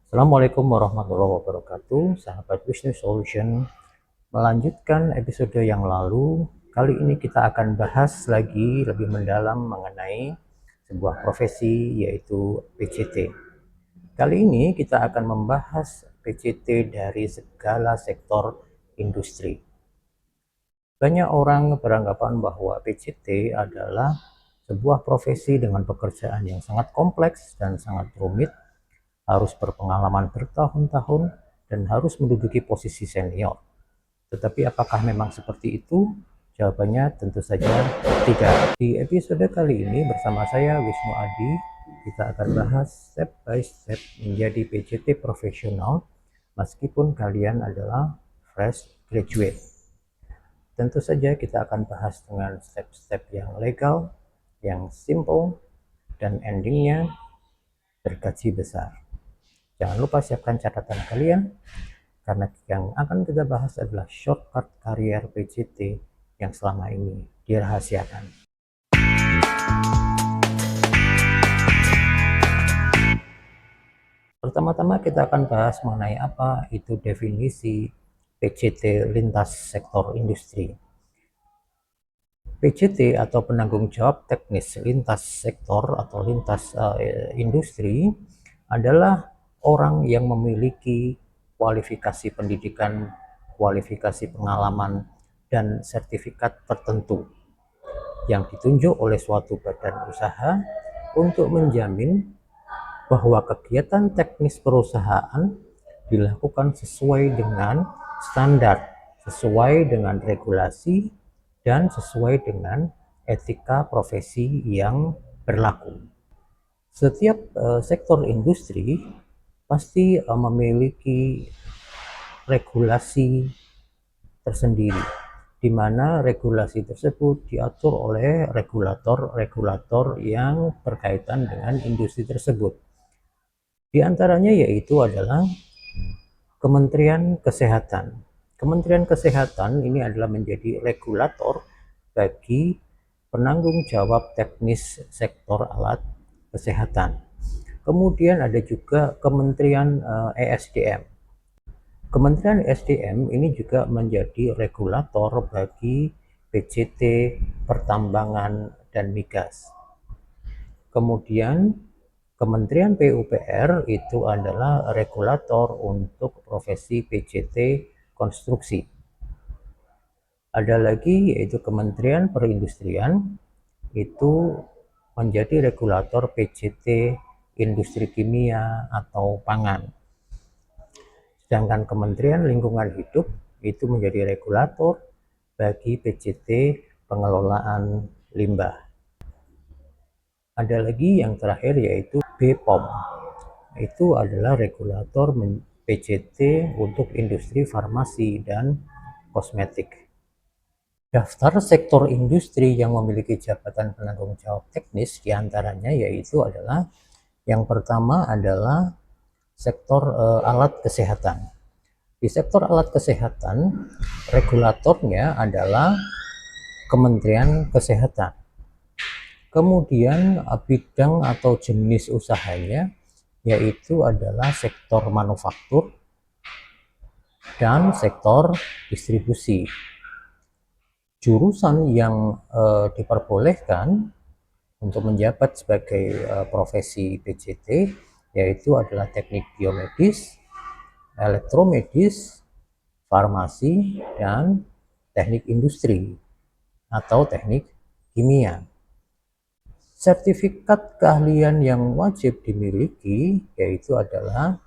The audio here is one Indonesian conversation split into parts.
Assalamualaikum warahmatullahi wabarakatuh, sahabat Business Solution. Melanjutkan episode yang lalu, kali ini kita akan bahas lagi lebih mendalam mengenai sebuah profesi yaitu PCT. Kali ini kita akan membahas PCT dari segala sektor industri. Banyak orang beranggapan bahwa PCT adalah sebuah profesi dengan pekerjaan yang sangat kompleks dan sangat rumit, harus berpengalaman bertahun-tahun, dan harus menduduki posisi senior. Tetapi apakah memang seperti itu? Jawabannya tentu saja tidak. Di episode kali ini bersama saya Wisnu Adi, kita akan bahas step by step menjadi PCT profesional meskipun kalian adalah fresh graduate. Tentu saja kita akan bahas dengan step-step yang legal, yang simple, dan endingnya bergaji besar. Jangan lupa siapkan catatan kalian, karena yang akan kita bahas adalah shortcut karier PCT yang selama ini dirahasiakan. Pertama-tama kita akan bahas mengenai apa itu definisi PCT lintas sektor industri. PCT atau penanggung jawab teknis lintas sektor atau lintas industri adalah orang yang memiliki kualifikasi pendidikan, kualifikasi pengalaman, dan sertifikat tertentu yang ditunjuk oleh suatu badan usaha untuk menjamin bahwa kegiatan teknis perusahaan dilakukan sesuai dengan standar, sesuai dengan regulasi, dan sesuai dengan etika profesi yang berlaku. Setiap sektor industri pasti memiliki regulasi tersendiri, di mana regulasi tersebut diatur oleh regulator-regulator yang berkaitan dengan industri tersebut. Di antaranya yaitu adalah Kementerian Kesehatan. Kementerian Kesehatan ini adalah menjadi regulator bagi penanggung jawab teknis sektor alat kesehatan. Kemudian ada juga Kementerian ESDM. Kementerian ESDM ini juga menjadi regulator bagi PCT, pertambangan, dan migas. Kemudian Kementerian PUPR itu adalah regulator untuk profesi PCT konstruksi. Ada lagi yaitu Kementerian Perindustrian, itu menjadi regulator PCT industri kimia atau pangan. Sedangkan Kementerian Lingkungan Hidup itu menjadi regulator bagi PCT pengelolaan limbah. Ada lagi yang terakhir yaitu BPOM. Itu adalah regulator PCT untuk industri farmasi dan kosmetik. Daftar sektor industri yang memiliki jabatan penanggung jawab teknis diantaranya yaitu adalah yang pertama adalah sektor alat kesehatan. Di sektor alat kesehatan, regulatornya adalah Kementerian Kesehatan. Kemudian bidang atau jenis usahanya yaitu adalah sektor manufaktur dan sektor distribusi. Jurusan yang diperbolehkan untuk menjabat sebagai profesi PCT yaitu adalah teknik biomedis, elektromedis, farmasi, dan teknik industri atau teknik kimia. Sertifikat keahlian yang wajib dimiliki yaitu adalah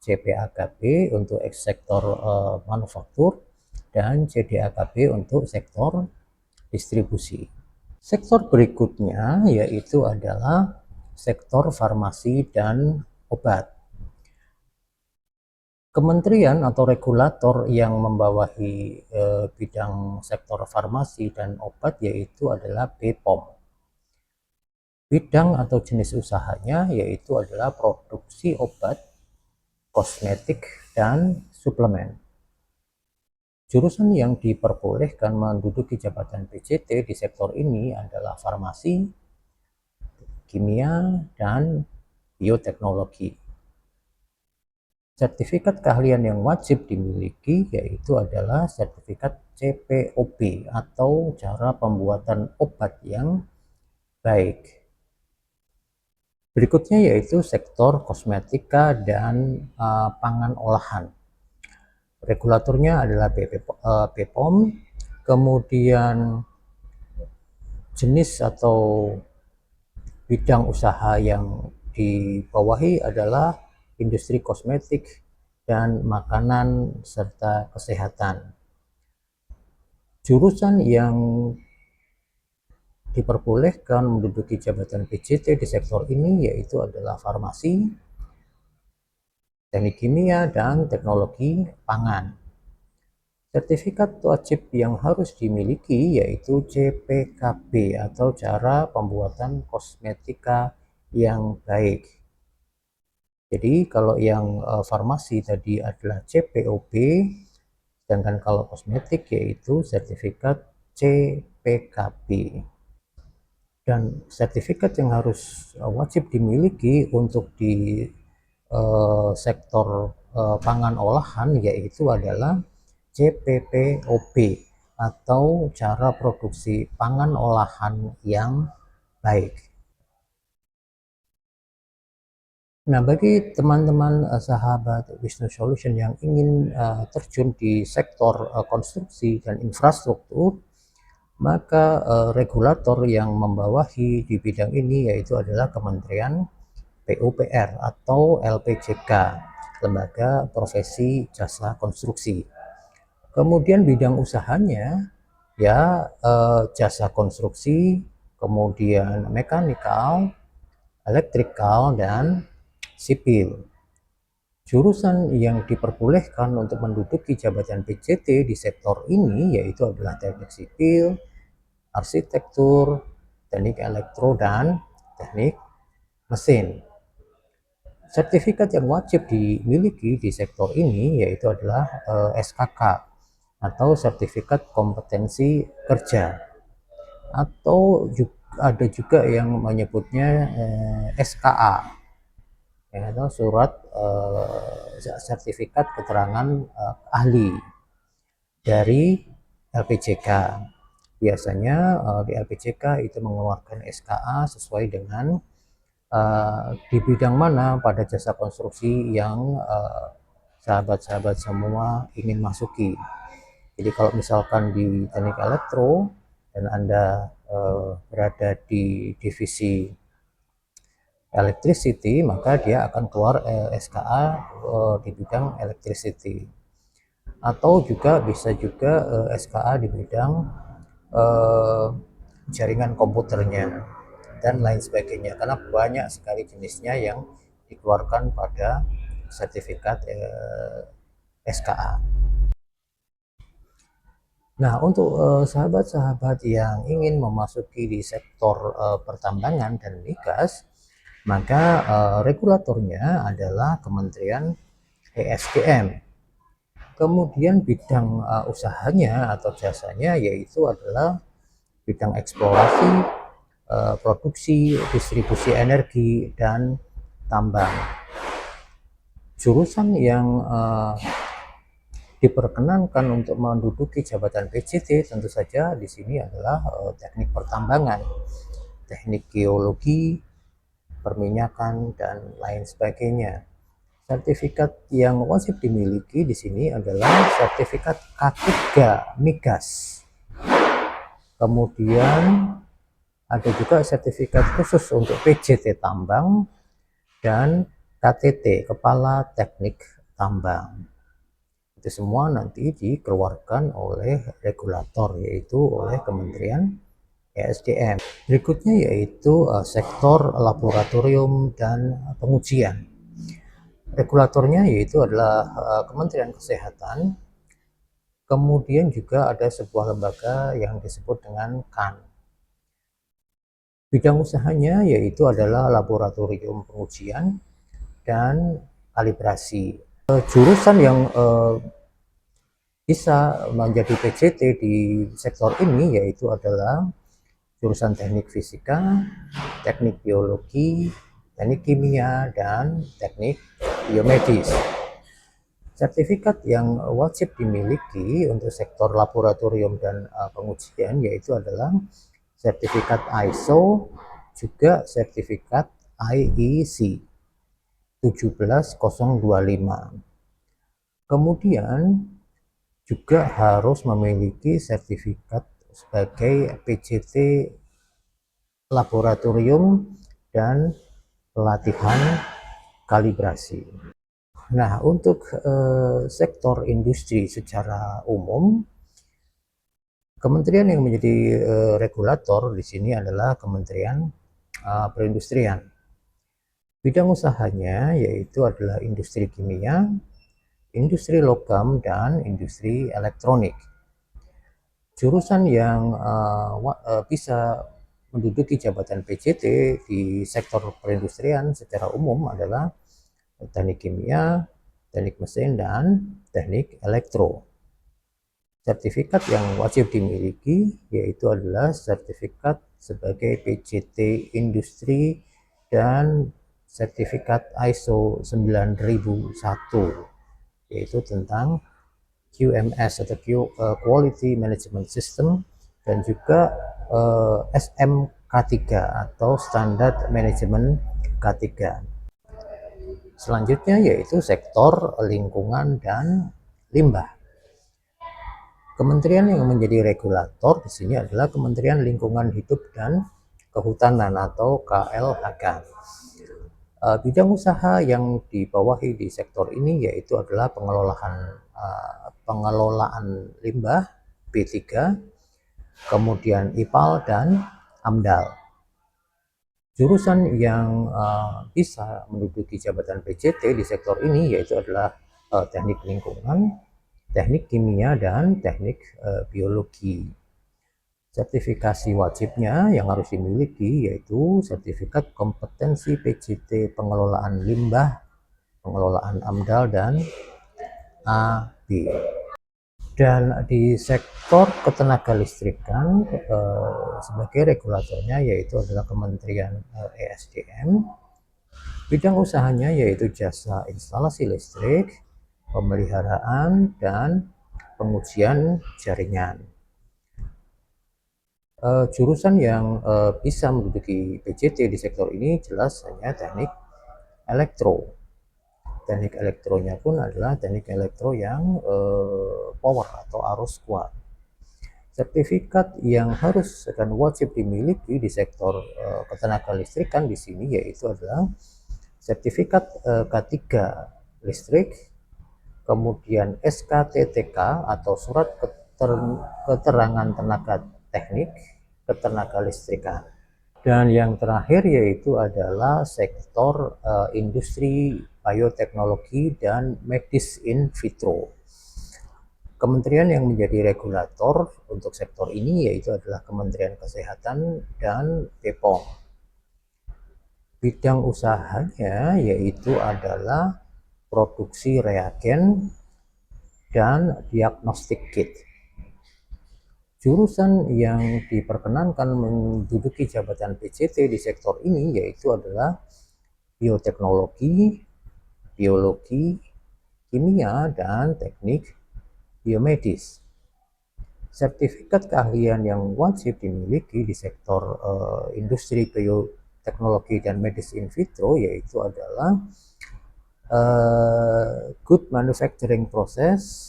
CPAKB untuk sektor manufaktur dan CDAKB untuk sektor distribusi. Sektor berikutnya yaitu adalah sektor farmasi dan obat. Kementerian atau regulator yang membawahi bidang sektor farmasi dan obat yaitu adalah BPOM. Bidang atau jenis usahanya yaitu adalah produksi obat, kosmetik, dan suplemen. Jurusan yang diperbolehkan menduduki jabatan PCT di sektor ini adalah farmasi, kimia, dan bioteknologi. Sertifikat keahlian yang wajib dimiliki yaitu adalah sertifikat CPOB atau cara pembuatan obat yang baik. Berikutnya yaitu sektor kosmetika dan pangan olahan. Regulatornya adalah BPOM, kemudian jenis atau bidang usaha yang dibawahi adalah industri kosmetik dan makanan serta kesehatan. Jurusan yang diperbolehkan menduduki jabatan PJT di sektor ini yaitu adalah farmasi, teknik kimia, dan teknologi pangan. Sertifikat wajib yang harus dimiliki yaitu CPKB atau cara pembuatan kosmetika yang baik. Jadi kalau yang farmasi tadi adalah CPOB, sedangkan kalau kosmetik yaitu sertifikat CPKB. Dan sertifikat yang harus wajib dimiliki untuk di sektor pangan olahan yaitu adalah CPPOB atau cara produksi pangan olahan yang baik. Nah, bagi teman-teman sahabat Wisnu Solution yang ingin terjun di sektor konstruksi dan infrastruktur, maka regulator yang membawahi di bidang ini yaitu adalah Kementerian PUPR atau LPJK, Lembaga Profesi Jasa Konstruksi. Kemudian bidang usahanya ya jasa konstruksi, kemudian mekanikal, elektrikal, dan sipil. Jurusan yang diperbolehkan untuk menduduki jabatan PJT di sektor ini yaitu adalah teknik sipil, arsitektur, teknik elektro, dan teknik mesin. Sertifikat yang wajib dimiliki di sektor ini yaitu adalah SKK atau sertifikat kompetensi kerja, atau ada juga yang menyebutnya SKA atau surat sertifikat keterangan ahli dari LPJK. Biasanya di LPJK itu mengeluarkan SKA sesuai dengan di bidang mana pada jasa konstruksi yang sahabat-sahabat semua ingin masuki. Jadi kalau misalkan di teknik elektro dan Anda berada di divisi electricity, maka dia akan keluar SKA di bidang electricity. Atau juga bisa juga SKA di bidang jaringan komputernya dan lain sebagainya, karena banyak sekali jenisnya yang dikeluarkan pada sertifikat SKA. Nah, untuk sahabat-sahabat yang ingin memasuki di sektor pertambangan dan migas, maka regulatornya adalah Kementerian ESDM. Kemudian bidang usahanya atau jasanya yaitu adalah bidang eksplorasi, produksi, distribusi energi, dan tambang. Jurusan yang diperkenankan untuk menduduki jabatan PJT tentu saja di sini adalah teknik pertambangan, teknik geologi, perminyakan, dan lain sebagainya. Sertifikat yang wajib dimiliki di sini adalah sertifikat K3 migas. Kemudian ada juga sertifikat khusus untuk PJT tambang dan KTT, Kepala Teknik Tambang. Itu semua nanti dikeluarkan oleh regulator, yaitu oleh Kementerian ESDM. Berikutnya yaitu sektor laboratorium dan pengujian. Regulatornya yaitu adalah Kementerian Kesehatan. Kemudian juga ada sebuah lembaga yang disebut dengan KAN. Bidang usahanya yaitu adalah laboratorium pengujian dan kalibrasi. Jurusan yang bisa menjadi PJT di sektor ini yaitu adalah jurusan teknik fisika, teknik biologi, teknik kimia, dan teknik biomedis. Sertifikat yang wajib dimiliki untuk sektor laboratorium dan pengujian yaitu adalah sertifikat ISO, juga sertifikat IEC 17025. Kemudian juga harus memiliki sertifikat sebagai PJT laboratorium dan pelatihan kalibrasi. Nah, untuk sektor industri secara umum, kementerian yang menjadi regulator di sini adalah Kementerian Perindustrian. Bidang usahanya yaitu adalah industri kimia, industri logam, dan industri elektronik. Jurusan yang bisa menduduki jabatan PJT di sektor perindustrian secara umum adalah teknik kimia, teknik mesin, dan teknik elektro. Sertifikat yang wajib dimiliki yaitu adalah sertifikat sebagai PJT industri dan sertifikat ISO 9001, yaitu tentang QMS atau Quality Management System, dan juga SMK3 atau Standard Management K3. Selanjutnya yaitu sektor lingkungan dan limbah. Kementerian yang menjadi regulator di sini adalah Kementerian Lingkungan Hidup dan Kehutanan atau KLHK. Bidang usaha yang dibawahi di sektor ini yaitu adalah pengelolaan limbah B3, kemudian IPAL dan AMDAL. Jurusan yang bisa menduduki jabatan PJT di sektor ini yaitu adalah teknik lingkungan, teknik kimia, dan teknik biologi. Sertifikasi wajibnya yang harus dimiliki yaitu sertifikat kompetensi PJT pengelolaan limbah, pengelolaan AMDAL, dan AB. Dan di sektor ketenaga listrikan sebagai regulatornya yaitu adalah Kementerian ESDM. Bidang usahanya yaitu jasa instalasi listrik, pemeliharaan, dan pengujian jaringan. Jurusan yang bisa menduduki PJT di sektor ini jelas hanya teknik elektro. Teknik elektronya pun adalah teknik elektro yang power atau arus kuat. Sertifikat yang harus dan wajib dimiliki di sektor ketenaga listrikan di sini yaitu adalah sertifikat K3 listrik, kemudian SKTTK atau surat keterangan tenaga teknik ketenaga listrikan. Dan yang terakhir yaitu adalah sektor industri bioteknologi dan medis in vitro. Kementerian yang menjadi regulator untuk sektor ini yaitu adalah Kementerian Kesehatan dan BPOM. Bidang usahanya yaitu adalah produksi reagen dan diagnostik kit. Jurusan yang diperkenankan menduduki jabatan PJT di sektor ini yaitu adalah bioteknologi, biologi, kimia, dan teknik biomedis. Sertifikat keahlian yang wajib dimiliki di sektor industri bioteknologi dan medis in vitro yaitu adalah Good Manufacturing Process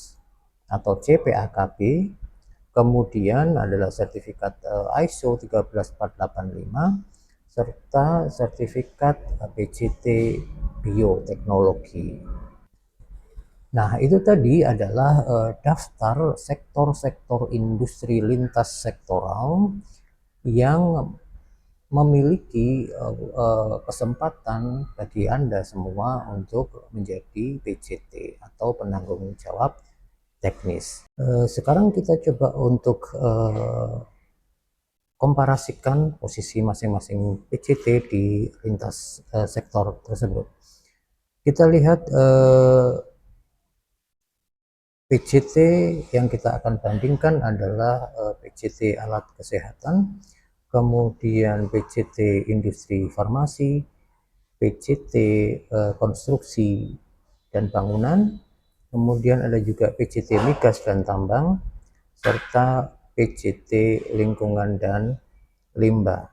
atau CPAKP, kemudian adalah sertifikat ISO 13485, serta sertifikat PJT bioteknologi. Nah, itu tadi adalah daftar sektor-sektor industri lintas sektoral yang memiliki kesempatan bagi Anda semua untuk menjadi PJT atau penanggung jawab teknis. Sekarang kita coba untuk komparasikan posisi masing-masing PJT di lintas sektor tersebut. Kita lihat PJT yang kita akan bandingkan adalah PJT alat kesehatan, kemudian PJT industri farmasi, PJT konstruksi dan bangunan, Kemudian ada juga PJT Migas dan Tambang, serta PJT Lingkungan dan Limbah.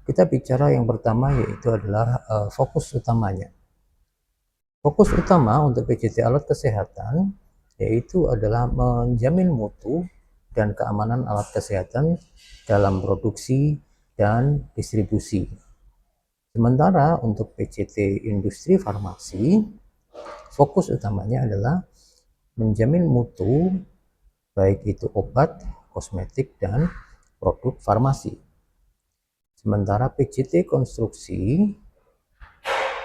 Kita bicara yang pertama yaitu adalah fokus utamanya. Fokus utama untuk PJT alat kesehatan yaitu adalah menjamin mutu dan keamanan alat kesehatan dalam produksi dan distribusi. Sementara untuk PJT industri farmasi, fokus utamanya adalah menjamin mutu baik itu obat, kosmetik, dan produk farmasi. Sementara PJT konstruksi,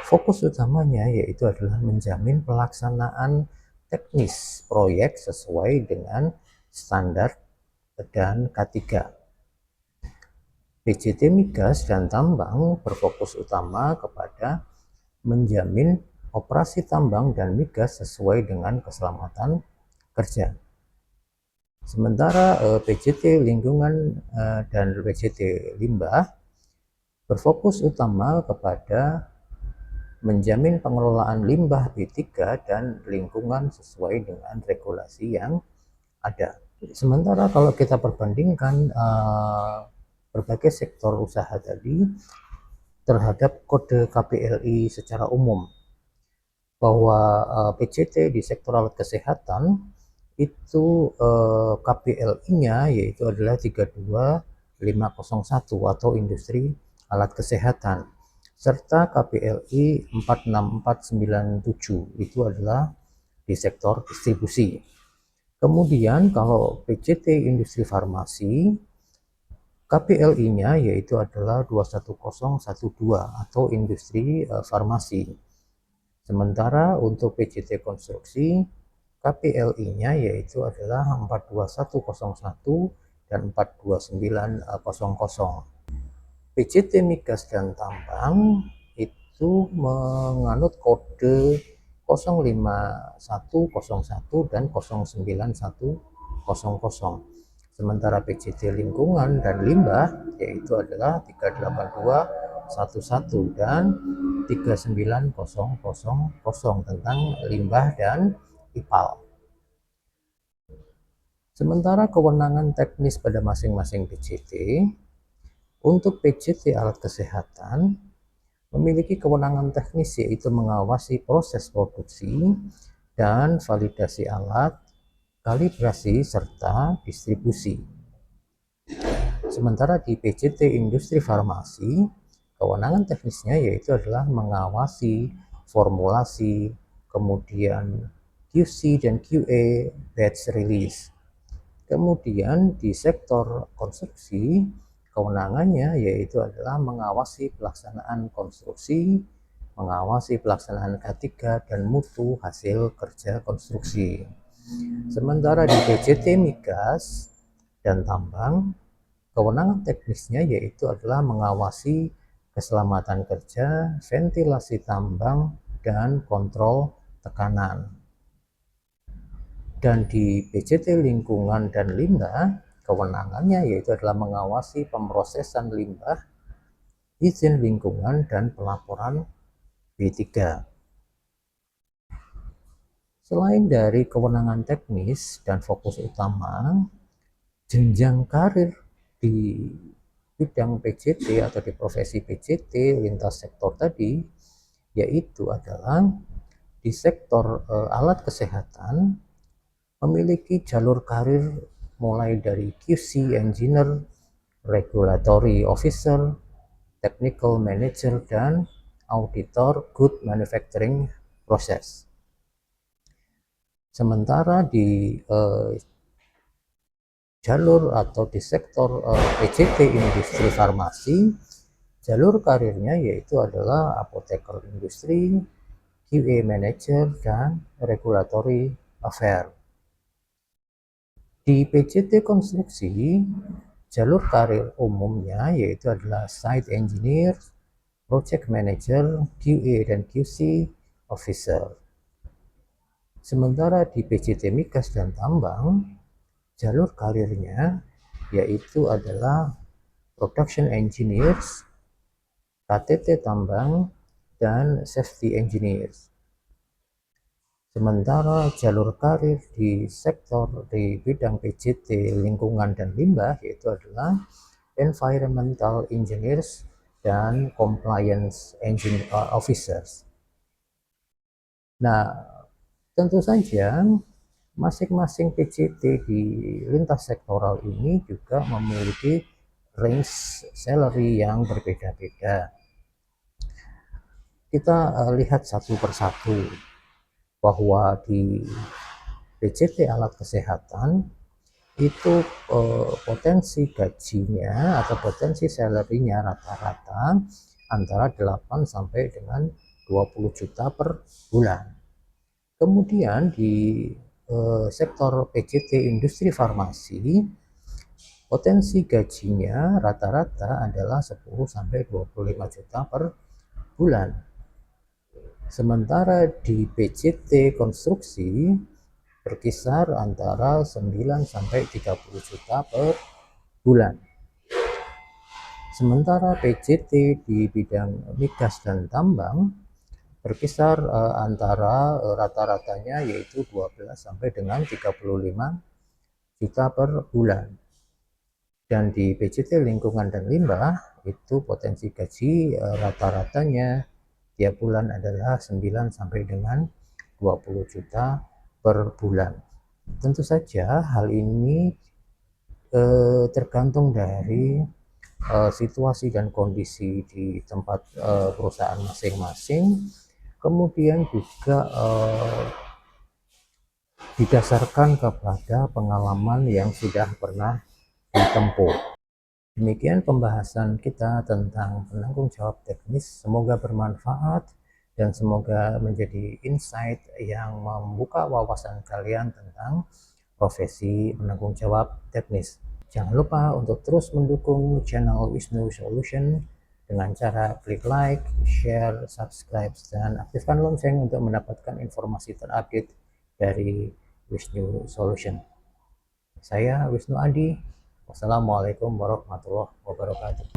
fokus utamanya yaitu adalah menjamin pelaksanaan teknis proyek sesuai dengan standar dan K3. PJT Migas dan Tambang berfokus utama kepada menjamin operasi tambang dan migas sesuai dengan keselamatan kerja. Sementara PJT Lingkungan dan PJT Limbah berfokus utama kepada menjamin pengelolaan limbah B3 dan lingkungan sesuai dengan regulasi yang ada. Sementara kalau kita perbandingkan berbagai sektor usaha tadi terhadap kode KPLI secara umum, bahwa PJT di sektor alat kesehatan itu KPLI-nya yaitu adalah 32501 atau industri alat kesehatan, serta KPLI 46497 itu adalah di sektor distribusi. Kemudian kalau PJT industri farmasi, KPLI-nya yaitu adalah 21012 atau industri farmasi. Sementara untuk PJT konstruksi, KPLI-nya yaitu adalah 42101 dan 42900. PJT Migas dan Tambang itu menganut kode 05101 dan 09100. Sementara PJT Lingkungan dan Limbah yaitu adalah 38211 dan 39000 tentang limbah dan IPAL. Sementara kewenangan teknis pada masing-masing PJT, untuk PJT alat kesehatan memiliki kewenangan teknis yaitu mengawasi proses produksi dan validasi alat, kalibrasi, serta distribusi. Sementara di PJT industri farmasi, kewenangan teknisnya yaitu adalah mengawasi formulasi, kemudian QC dan QA batch release. Kemudian di sektor konstruksi, kewenangannya yaitu adalah mengawasi pelaksanaan konstruksi, mengawasi pelaksanaan K3 dan mutu hasil kerja konstruksi. Sementara di PJT Migas dan Tambang, kewenangan teknisnya yaitu adalah mengawasi keselamatan kerja, ventilasi tambang, dan kontrol tekanan. Dan di PJT Lingkungan dan Limbah, kewenangannya yaitu adalah mengawasi pemrosesan limbah, izin lingkungan, dan pelaporan B3. Selain dari kewenangan teknis dan fokus utama, jenjang karir di bidang PJT atau di profesi PJT lintas sektor tadi, yaitu adalah di sektor alat kesehatan memiliki jalur karir mulai dari QC Engineer, Regulatory Officer, Technical Manager, dan Auditor Good Manufacturing Process. Sementara di jalur atau di sektor PJT industri farmasi, jalur karirnya yaitu adalah Apoteker Industri, QA Manager, dan Regulatory Affair. Di PJT konstruksi, jalur karir umumnya yaitu adalah Site Engineer, Project Manager, QA dan QC Officer. Sementara di PJT Migas dan Tambang, jalur karirnya yaitu adalah Production Engineers, KTT Tambang, dan Safety Engineers. Sementara jalur karir di sektor di bidang PJT lingkungan dan limbah yaitu adalah Environmental Engineers dan Compliance Officers. Nah, tentu saja masing-masing PJT di lintas sektoral ini juga memiliki range salary yang berbeda-beda. Kita lihat satu persatu bahwa di PJT alat kesehatan itu potensi gajinya atau potensi salary-nya rata-rata antara 8 sampai dengan 20 juta per bulan. Kemudian di sektor PJT industri farmasi, potensi gajinya rata-rata adalah 10 sampai 25 juta per bulan. Sementara di PJT konstruksi berkisar antara 9 sampai 30 juta per bulan. Sementara PJT di bidang migas dan tambang berkisar antara rata-ratanya yaitu 12 sampai dengan 35 juta per bulan. Dan di PJT lingkungan dan limbah itu potensi gaji rata-ratanya tiap bulan adalah 9 sampai dengan 20 juta per bulan. Tentu saja hal ini tergantung dari situasi dan kondisi di tempat perusahaan masing-masing, kemudian juga didasarkan kepada pengalaman yang sudah pernah ditempuh. Demikian pembahasan kita tentang penanggung jawab teknis. Semoga bermanfaat dan semoga menjadi insight yang membuka wawasan kalian tentang profesi penanggung jawab teknis. Jangan lupa untuk terus mendukung channel Wisnu Solution dengan cara klik like, share, subscribe, dan aktifkan lonceng untuk mendapatkan informasi terupdate dari Wisnu Solution. Saya Wisnu Adi. Wassalamualaikum warahmatullahi wabarakatuh.